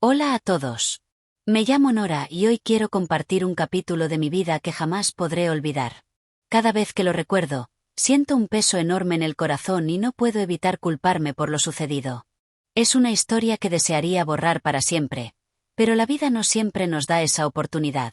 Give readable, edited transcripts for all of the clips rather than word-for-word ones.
Hola a todos. Me llamo Nora y hoy quiero compartir un capítulo de mi vida que jamás podré olvidar. Cada vez que lo recuerdo, siento un peso enorme en el corazón y no puedo evitar culparme por lo sucedido. Es una historia que desearía borrar para siempre, pero la vida no siempre nos da esa oportunidad.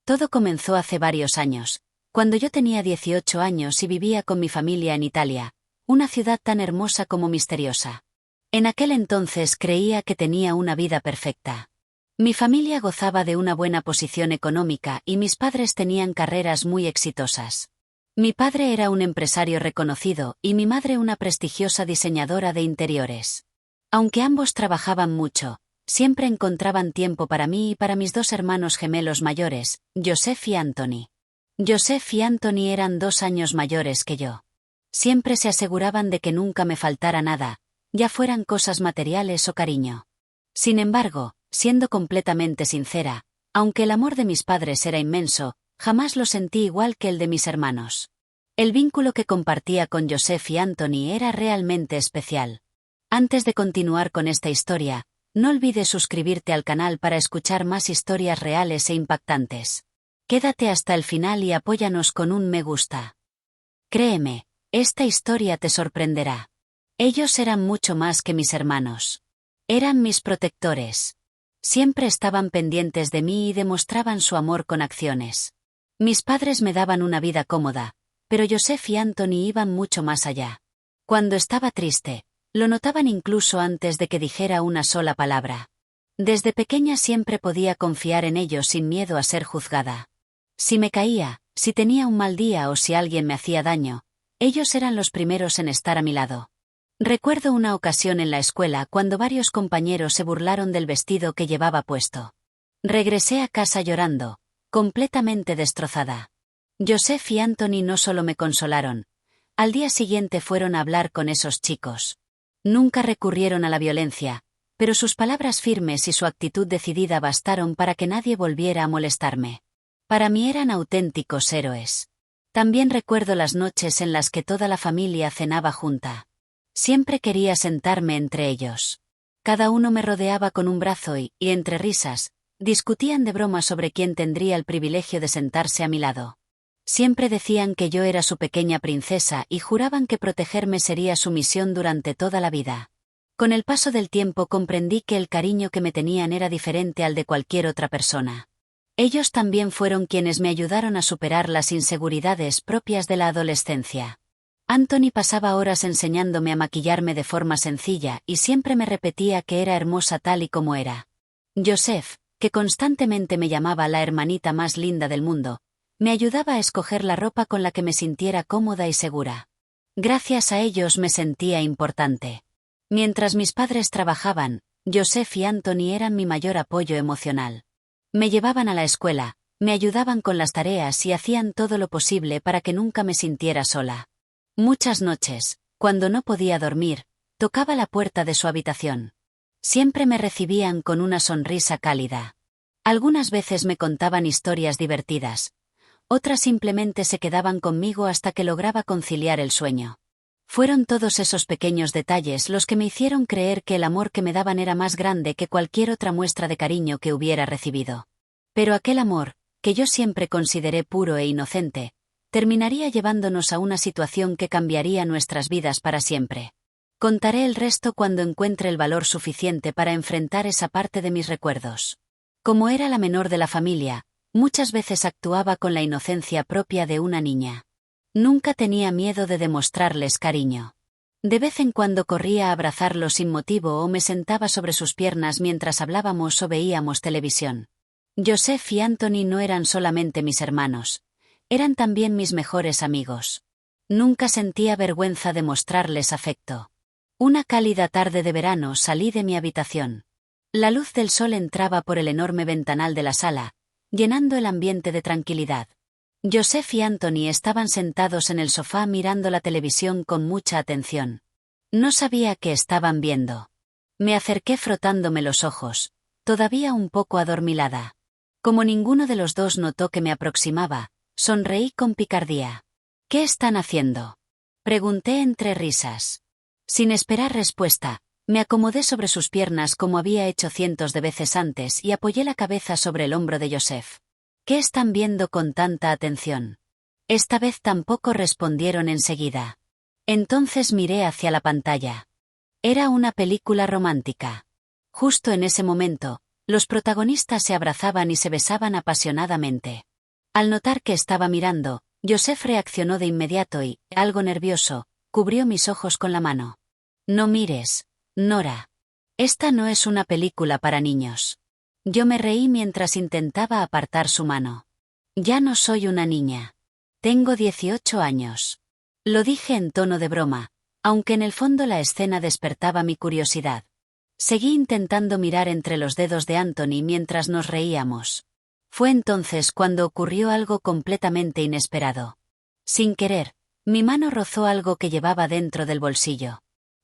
Todo comenzó hace varios años, cuando yo tenía 18 años y vivía con mi familia en Italia, una ciudad tan hermosa como misteriosa. En aquel entonces creía que tenía una vida perfecta. Mi familia gozaba de una buena posición económica y mis padres tenían carreras muy exitosas. Mi padre era un empresario reconocido y mi madre una prestigiosa diseñadora de interiores. Aunque ambos trabajaban mucho, siempre encontraban tiempo para mí y para mis dos hermanos gemelos mayores, Joseph y Anthony. Joseph y Anthony eran 2 años mayores que yo. Siempre se aseguraban de que nunca me faltara nada, ya fueran cosas materiales o cariño. Sin embargo, siendo completamente sincera, aunque el amor de mis padres era inmenso, jamás lo sentí igual que el de mis hermanos. El vínculo que compartía con Joseph y Anthony era realmente especial. Antes de continuar con esta historia, no olvides suscribirte al canal para escuchar más historias reales e impactantes. Quédate hasta el final y apóyanos con un me gusta. Créeme, esta historia te sorprenderá. Ellos eran mucho más que mis hermanos. Eran mis protectores. Siempre estaban pendientes de mí y demostraban su amor con acciones. Mis padres me daban una vida cómoda, pero Joseph y Anthony iban mucho más allá. Cuando estaba triste, lo notaban incluso antes de que dijera una sola palabra. Desde pequeña siempre podía confiar en ellos sin miedo a ser juzgada. Si me caía, si tenía un mal día o si alguien me hacía daño, ellos eran los primeros en estar a mi lado. Recuerdo una ocasión en la escuela cuando varios compañeros se burlaron del vestido que llevaba puesto. Regresé a casa llorando, completamente destrozada. Joseph y Anthony no solo me consolaron, al día siguiente fueron a hablar con esos chicos. Nunca recurrieron a la violencia, pero sus palabras firmes y su actitud decidida bastaron para que nadie volviera a molestarme. Para mí eran auténticos héroes. También recuerdo las noches en las que toda la familia cenaba junta. Siempre quería sentarme entre ellos. Cada uno me rodeaba con un brazo y, entre risas, discutían de broma sobre quién tendría el privilegio de sentarse a mi lado. Siempre decían que yo era su pequeña princesa y juraban que protegerme sería su misión durante toda la vida. Con el paso del tiempo comprendí que el cariño que me tenían era diferente al de cualquier otra persona. Ellos también fueron quienes me ayudaron a superar las inseguridades propias de la adolescencia. Anthony pasaba horas enseñándome a maquillarme de forma sencilla y siempre me repetía que era hermosa tal y como era. Joseph, que constantemente me llamaba la hermanita más linda del mundo, me ayudaba a escoger la ropa con la que me sintiera cómoda y segura. Gracias a ellos me sentía importante. Mientras mis padres trabajaban, Joseph y Anthony eran mi mayor apoyo emocional. Me llevaban a la escuela, me ayudaban con las tareas y hacían todo lo posible para que nunca me sintiera sola. Muchas noches, cuando no podía dormir, tocaba la puerta de su habitación. Siempre me recibían con una sonrisa cálida. Algunas veces me contaban historias divertidas. Otras simplemente se quedaban conmigo hasta que lograba conciliar el sueño. Fueron todos esos pequeños detalles los que me hicieron creer que el amor que me daban era más grande que cualquier otra muestra de cariño que hubiera recibido. Pero aquel amor, que yo siempre consideré puro e inocente, terminaría llevándonos a una situación que cambiaría nuestras vidas para siempre. Contaré el resto cuando encuentre el valor suficiente para enfrentar esa parte de mis recuerdos. Como era la menor de la familia, muchas veces actuaba con la inocencia propia de una niña. Nunca tenía miedo de demostrarles cariño. De vez en cuando corría a abrazarlos sin motivo o me sentaba sobre sus piernas mientras hablábamos o veíamos televisión. Joseph y Anthony no eran solamente mis hermanos. Eran también mis mejores amigos. Nunca sentía vergüenza de mostrarles afecto. Una cálida tarde de verano salí de mi habitación. La luz del sol entraba por el enorme ventanal de la sala, llenando el ambiente de tranquilidad. Joseph y Anthony estaban sentados en el sofá mirando la televisión con mucha atención. No sabía qué estaban viendo. Me acerqué frotándome los ojos, todavía un poco adormilada. Como ninguno de los dos notó que me aproximaba, sonreí con picardía. ¿Qué están haciendo?, pregunté entre risas. Sin esperar respuesta, Me acomodé sobre sus piernas como había hecho cientos de veces antes y apoyé la cabeza sobre el hombro de Joseph. ¿Qué están viendo con tanta atención? Esta vez tampoco respondieron enseguida. Entonces miré hacia la pantalla. Era una película romántica. Justo en ese momento, los protagonistas se abrazaban y se besaban apasionadamente. Al notar que estaba mirando, Joseph reaccionó de inmediato y, algo nervioso, cubrió mis ojos con la mano. No mires, Nora. Esta no es una película para niños. Yo me reí mientras intentaba apartar su mano. Ya no soy una niña. Tengo 18 años. Lo dije en tono de broma, aunque en el fondo la escena despertaba mi curiosidad. Seguí intentando mirar entre los dedos de Anthony mientras nos reíamos. Fue entonces cuando ocurrió algo completamente inesperado. Sin querer, mi mano rozó algo que llevaba dentro del bolsillo.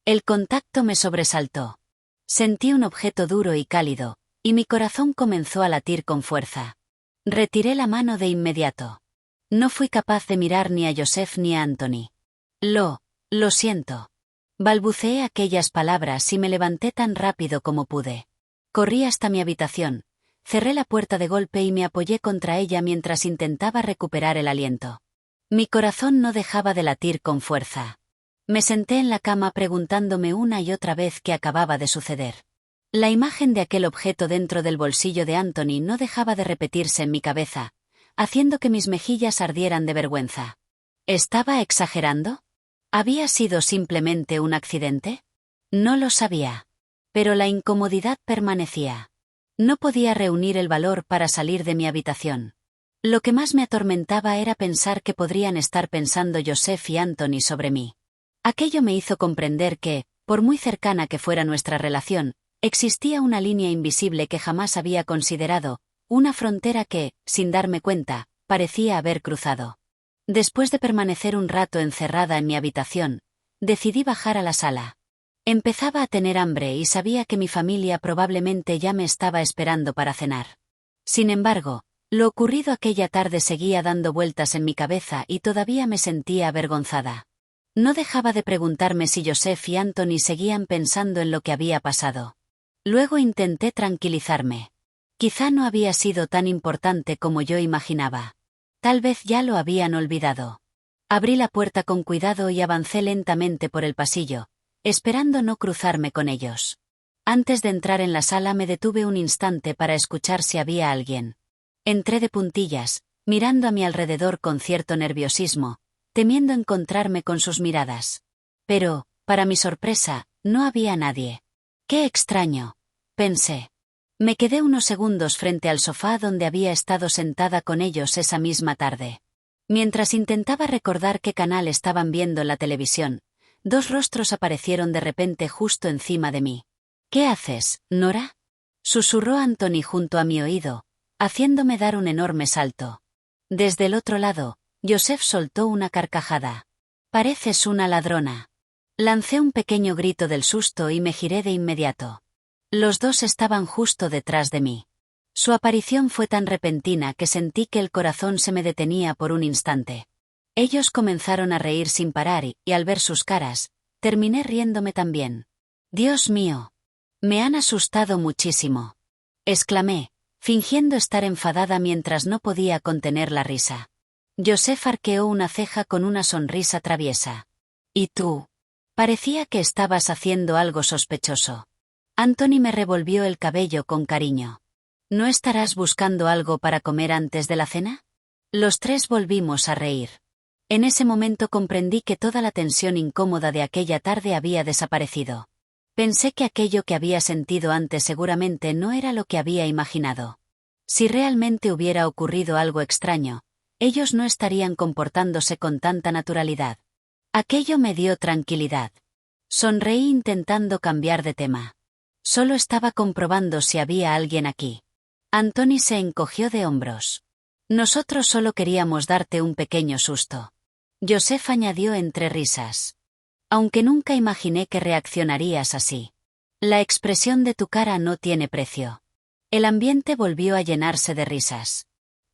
El contacto me sobresaltó. Sentí un objeto duro y cálido, y mi corazón comenzó a latir con fuerza. Retiré la mano de inmediato. No fui capaz de mirar ni a Joseph ni a Anthony. Lo siento. Balbuceé aquellas palabras y me levanté tan rápido como pude. Corrí hasta mi habitación, cerré la puerta de golpe y me apoyé contra ella mientras intentaba recuperar el aliento. Mi corazón no dejaba de latir con fuerza. Me senté en la cama preguntándome una y otra vez qué acababa de suceder. La imagen de aquel objeto dentro del bolsillo de Anthony no dejaba de repetirse en mi cabeza, haciendo que mis mejillas ardieran de vergüenza. ¿Estaba exagerando? ¿Había sido simplemente un accidente? No lo sabía. Pero la incomodidad permanecía. No podía reunir el valor para salir de mi habitación. Lo que más me atormentaba era pensar que podrían estar pensando Joseph y Anthony sobre mí. Aquello me hizo comprender que, por muy cercana que fuera nuestra relación, existía una línea invisible que jamás había considerado, una frontera que, sin darme cuenta, parecía haber cruzado. Después de permanecer un rato encerrada en mi habitación, decidí bajar a la sala. Empezaba a tener hambre y sabía que mi familia probablemente ya me estaba esperando para cenar. Sin embargo, lo ocurrido aquella tarde seguía dando vueltas en mi cabeza y todavía me sentía avergonzada. No dejaba de preguntarme si Joseph y Anthony seguían pensando en lo que había pasado. Luego intenté tranquilizarme. Quizá no había sido tan importante como yo imaginaba. Tal vez ya lo habían olvidado. Abrí la puerta con cuidado y avancé lentamente por el pasillo, esperando no cruzarme con ellos. Antes de entrar en la sala me detuve un instante para escuchar si había alguien. Entré de puntillas, mirando a mi alrededor con cierto nerviosismo, temiendo encontrarme con sus miradas. Pero, para mi sorpresa, no había nadie. ¡Qué extraño!, pensé. Me quedé unos segundos frente al sofá donde había estado sentada con ellos esa misma tarde. Mientras intentaba recordar qué canal estaban viendo en la televisión, dos rostros aparecieron de repente justo encima de mí. ¿Qué haces, Nora?, susurró Anthony junto a mi oído, haciéndome dar un enorme salto. Desde el otro lado, Joseph soltó una carcajada. «Pareces una ladrona». Lancé un pequeño grito del susto y me giré de inmediato. Los dos estaban justo detrás de mí. Su aparición fue tan repentina que sentí que el corazón se me detenía por un instante. Ellos comenzaron a reír sin parar y al ver sus caras, terminé riéndome también. «Dios mío. Me han asustado muchísimo», exclamé, fingiendo estar enfadada mientras no podía contener la risa. Joseph arqueó una ceja con una sonrisa traviesa. «¿Y tú? Parecía que estabas haciendo algo sospechoso». Anthony me revolvió el cabello con cariño. «¿No estarás buscando algo para comer antes de la cena?». Los tres volvimos a reír. En ese momento comprendí que toda la tensión incómoda de aquella tarde había desaparecido. Pensé que aquello que había sentido antes seguramente no era lo que había imaginado. Si realmente hubiera ocurrido algo extraño, ellos no estarían comportándose con tanta naturalidad. Aquello me dio tranquilidad. Sonreí intentando cambiar de tema. Solo estaba comprobando si había alguien aquí. Anthony se encogió de hombros. «Nosotros solo queríamos darte un pequeño susto». Joseph añadió entre risas. «Aunque nunca imaginé que reaccionarías así. La expresión de tu cara no tiene precio». El ambiente volvió a llenarse de risas.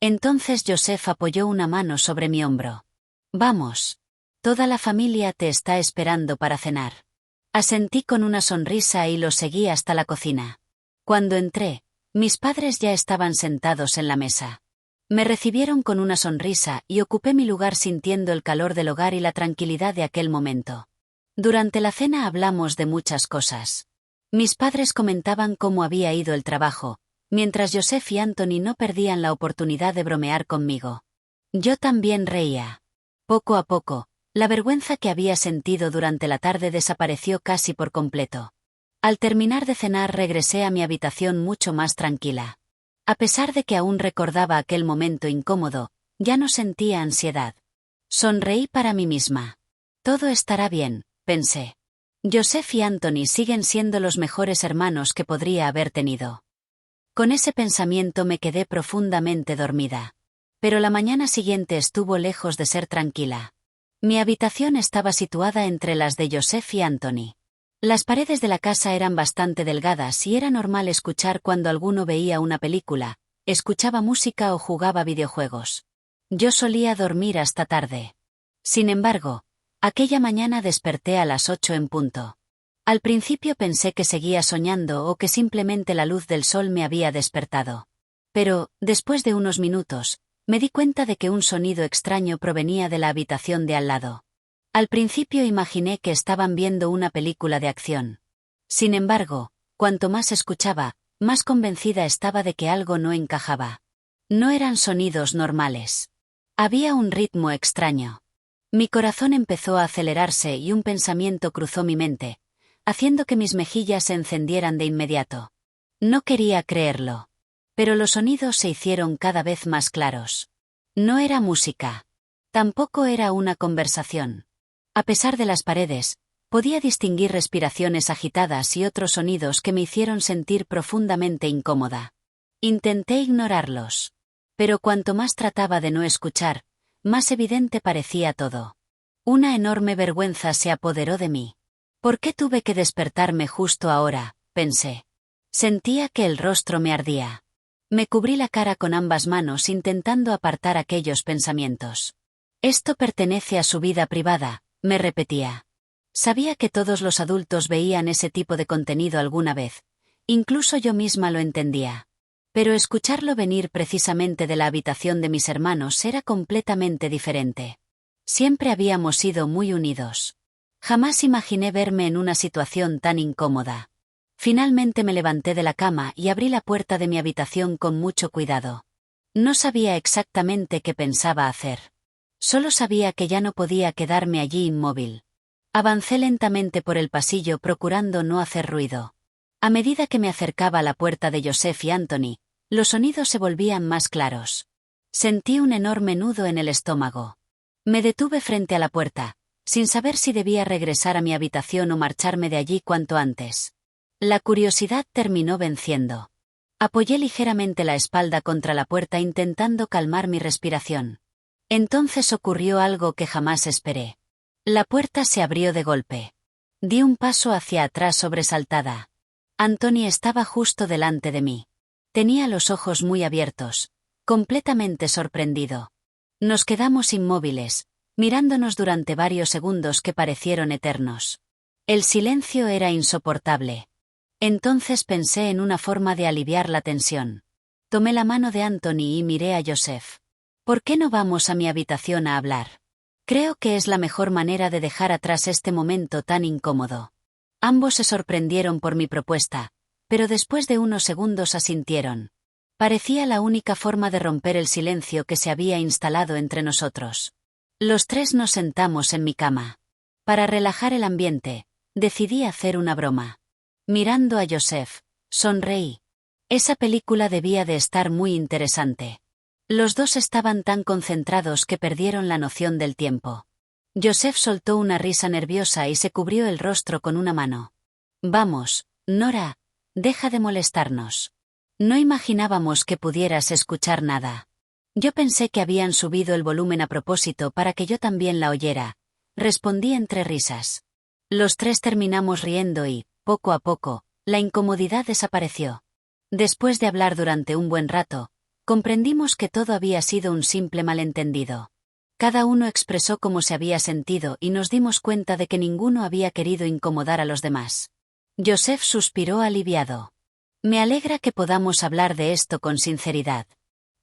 Entonces Joseph apoyó una mano sobre mi hombro. «Vamos. Toda la familia te está esperando para cenar». Asentí con una sonrisa y lo seguí hasta la cocina. Cuando entré, mis padres ya estaban sentados en la mesa. Me recibieron con una sonrisa y ocupé mi lugar sintiendo el calor del hogar y la tranquilidad de aquel momento. Durante la cena hablamos de muchas cosas. Mis padres comentaban cómo había ido el trabajo, mientras Joseph y Anthony no perdían la oportunidad de bromear conmigo. Yo también reía. Poco a poco, la vergüenza que había sentido durante la tarde desapareció casi por completo. Al terminar de cenar regresé a mi habitación mucho más tranquila. A pesar de que aún recordaba aquel momento incómodo, ya no sentía ansiedad. Sonreí para mí misma. Todo estará bien, pensé. Joseph y Anthony siguen siendo los mejores hermanos que podría haber tenido. Con ese pensamiento me quedé profundamente dormida. Pero la mañana siguiente estuvo lejos de ser tranquila. Mi habitación estaba situada entre las de Joseph y Anthony. Las paredes de la casa eran bastante delgadas y era normal escuchar cuando alguno veía una película, escuchaba música o jugaba videojuegos. Yo solía dormir hasta tarde. Sin embargo, aquella mañana desperté a las 8 en punto. Al principio pensé que seguía soñando o que simplemente la luz del sol me había despertado. Pero, después de unos minutos, me di cuenta de que un sonido extraño provenía de la habitación de al lado. Al principio imaginé que estaban viendo una película de acción. Sin embargo, cuanto más escuchaba, más convencida estaba de que algo no encajaba. No eran sonidos normales. Había un ritmo extraño. Mi corazón empezó a acelerarse y un pensamiento cruzó mi mente, haciendo que mis mejillas se encendieran de inmediato. No quería creerlo. Pero los sonidos se hicieron cada vez más claros. No era música. Tampoco era una conversación. A pesar de las paredes, podía distinguir respiraciones agitadas y otros sonidos que me hicieron sentir profundamente incómoda. Intenté ignorarlos. Pero cuanto más trataba de no escuchar, más evidente parecía todo. Una enorme vergüenza se apoderó de mí. ¿Por qué tuve que despertarme justo ahora?, pensé. Sentía que el rostro me ardía. Me cubrí la cara con ambas manos intentando apartar aquellos pensamientos. Esto pertenece a su vida privada, me repetía. Sabía que todos los adultos veían ese tipo de contenido alguna vez. Incluso yo misma lo entendía. Pero escucharlo venir precisamente de la habitación de mis hermanos era completamente diferente. Siempre habíamos sido muy unidos. Jamás imaginé verme en una situación tan incómoda. Finalmente me levanté de la cama y abrí la puerta de mi habitación con mucho cuidado. No sabía exactamente qué pensaba hacer. Solo sabía que ya no podía quedarme allí inmóvil. Avancé lentamente por el pasillo procurando no hacer ruido. A medida que me acercaba a la puerta de Joseph y Anthony, los sonidos se volvían más claros. Sentí un enorme nudo en el estómago. Me detuve frente a la puerta, sin saber si debía regresar a mi habitación o marcharme de allí cuanto antes. La curiosidad terminó venciendo. Apoyé ligeramente la espalda contra la puerta intentando calmar mi respiración. Entonces ocurrió algo que jamás esperé. La puerta se abrió de golpe. Di un paso hacia atrás sobresaltada. Anthony estaba justo delante de mí. Tenía los ojos muy abiertos, completamente sorprendido. Nos quedamos inmóviles, mirándonos durante varios segundos que parecieron eternos. El silencio era insoportable. Entonces pensé en una forma de aliviar la tensión. Tomé la mano de Anthony y miré a Joseph. ¿Por qué no vamos a mi habitación a hablar? Creo que es la mejor manera de dejar atrás este momento tan incómodo. Ambos se sorprendieron por mi propuesta, pero después de unos segundos asintieron. Parecía la única forma de romper el silencio que se había instalado entre nosotros. Los tres nos sentamos en mi cama. Para relajar el ambiente, decidí hacer una broma. Mirando a Joseph, sonreí. Esa película debía de estar muy interesante. Los dos estaban tan concentrados que perdieron la noción del tiempo. Joseph soltó una risa nerviosa y se cubrió el rostro con una mano. Vamos, Nora, deja de molestarnos. No imaginábamos que pudieras escuchar nada. Yo pensé que habían subido el volumen a propósito para que yo también la oyera. Respondí entre risas. Los tres terminamos riendo y, poco a poco, la incomodidad desapareció. Después de hablar durante un buen rato, comprendimos que todo había sido un simple malentendido. Cada uno expresó cómo se había sentido y nos dimos cuenta de que ninguno había querido incomodar a los demás. Joseph suspiró aliviado. Me alegra que podamos hablar de esto con sinceridad.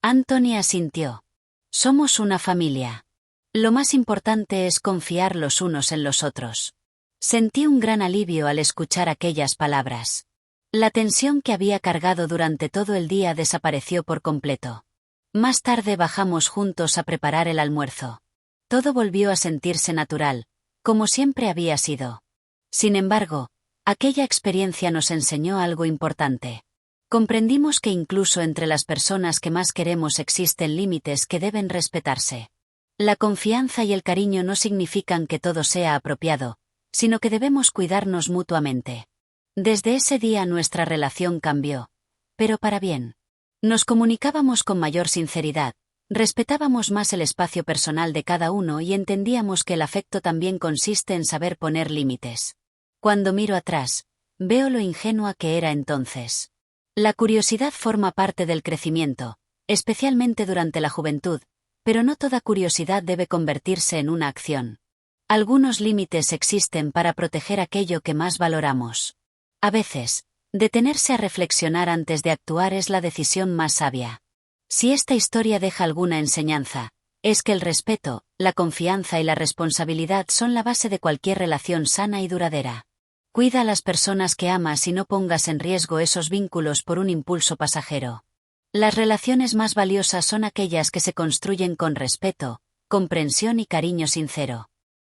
Anthony asintió. Somos una familia. Lo más importante es confiar los unos en los otros. Sentí un gran alivio al escuchar aquellas palabras. La tensión que había cargado durante todo el día desapareció por completo. Más tarde bajamos juntos a preparar el almuerzo. Todo volvió a sentirse natural, como siempre había sido. Sin embargo, aquella experiencia nos enseñó algo importante. Comprendimos que incluso entre las personas que más queremos existen límites que deben respetarse. La confianza y el cariño no significan que todo sea apropiado, sino que debemos cuidarnos mutuamente. Desde ese día nuestra relación cambió, pero para bien. Nos comunicábamos con mayor sinceridad, respetábamos más el espacio personal de cada uno y entendíamos que el afecto también consiste en saber poner límites. Cuando miro atrás, veo lo ingenua que era entonces. La curiosidad forma parte del crecimiento, especialmente durante la juventud, pero no toda curiosidad debe convertirse en una acción. Algunos límites existen para proteger aquello que más valoramos. A veces, detenerse a reflexionar antes de actuar es la decisión más sabia. Si esta historia deja alguna enseñanza, es que el respeto, la confianza y la responsabilidad son la base de cualquier relación sana y duradera. Cuida a las personas que amas y no pongas en riesgo esos vínculos por un impulso pasajero. Las relaciones más valiosas son aquellas que se construyen con respeto, comprensión y cariño sincero.